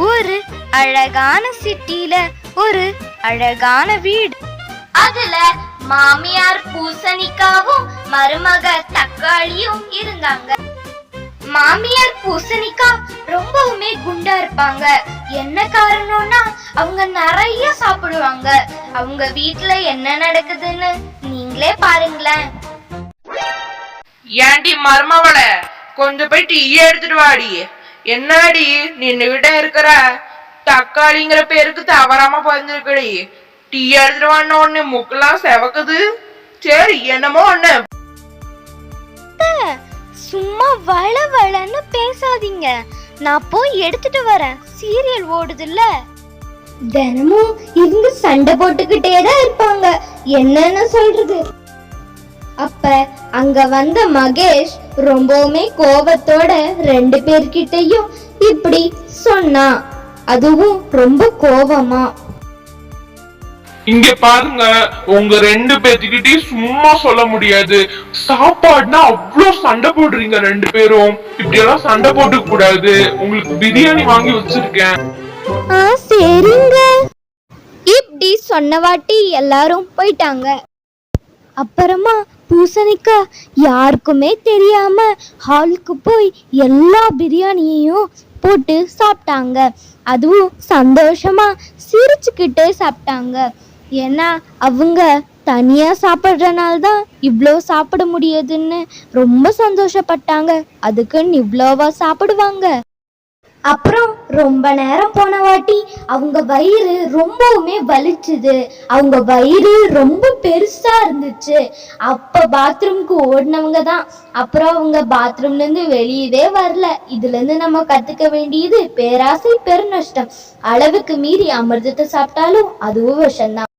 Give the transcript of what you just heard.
ஒரு அழகான சிட்டில ஒரு அழகான வீடு. அதுல மாமியார் பூசணிக்காவும் மருமக தக்காளியும் இருந்தாங்க. மாமியார் பூசணிக்கா ரொம்பவுமே குண்டா இருப்பாங்க. என்ன காரணம்னா அவங்க நிறைய சாப்பிடுவாங்க. அவங்க வீட்டுல என்ன நடக்குதுன்னு நீங்களே பாருங்களேன். ஏண்டி மருமவள, கொஞ்சம் போய் டீ எடுத்துட்டு வாடி. என்னடி நின்னுகிட்ட இருக்கிற? தக்காளிங்கிற பேருக்கு தவறாம பதிஞ்சிருக்கடி. டீ எடுத்துட்டு வான்னு ஒண்ணு முக்கெல்லாம் செவக்குது. சரி, என்னமோ ஒண்ணு. சும்மா வள வளன்னு பேசாதீங்க, நான் போய் எடுத்துட்டு வரேன். சீரியல் ஓடுதுல்ல. தினமும் இவங்க சண்டை போட்டுக்கிட்டே தான் இருப்பாங்க. என்னன்னு சொல்றது? அப்ப அங்க வந்த மகேஷ் ரொம்பவுமே கோபத்தோட 2 பேர்கிட்டயும் இப்படி சொன்னா. அதுவும் ரொம்ப கோபமா. இங்க பாருங்க, உங்க 2 பேர்த்துக்கிட்டயும் சும்மா சொல்ல முடியாது. சாப்பாடுனா அவ்வளவு சண்டை போடுறீங்க 2 பேரும். இப்படி எல்லாம் சண்டை போட்டு கூடாது. உங்களுக்கு பிரியாணி வாங்கி வச்சிருக்கேன். சரிங்க. இப்படி சொன்னவாட்டி எல்லாரும் போயிட்டாங்க. அப்புறமா பூசணிக்கா யாருக்குமே தெரியாம ஹாலுக்கு போய் எல்லா பிரியாணியையும் போட்டு சாப்பிட்டாங்க. அதுவும் சந்தோஷமா சிரிச்சுக்கிட்டு சாப்பிட்டாங்க. ஏன்னா அவங்க தனியா சாப்பிட்றனால தான் இவ்வளோ சாப்பிட முடியுதுன்னு ரொம்ப சந்தோஷப்பட்டாங்க. அதுக்குன்னு இவ்வளோவா சாப்பிடுவாங்க? அப்புறம் ரொம்ப நேரம் போன வாட்டி அவங்க வயிறு ரொம்பவுமே வலிச்சுது. அவங்க வயிறு ரொம்ப பெருசா இருந்துச்சு. அப்ப பாத்ரூம்க்கு ஓடினவங்க தான். அப்புறம் அவங்க பாத்ரூம்ல இருந்து வெளியவே வரல. இதுல இருந்து நம்ம கத்துக்க வேண்டியது பேராசை பெருநஷ்டம். அளவுக்கு மீறி அமிர்தத்தை சாப்பிட்டாலும் அதுவும் விஷம்தான்.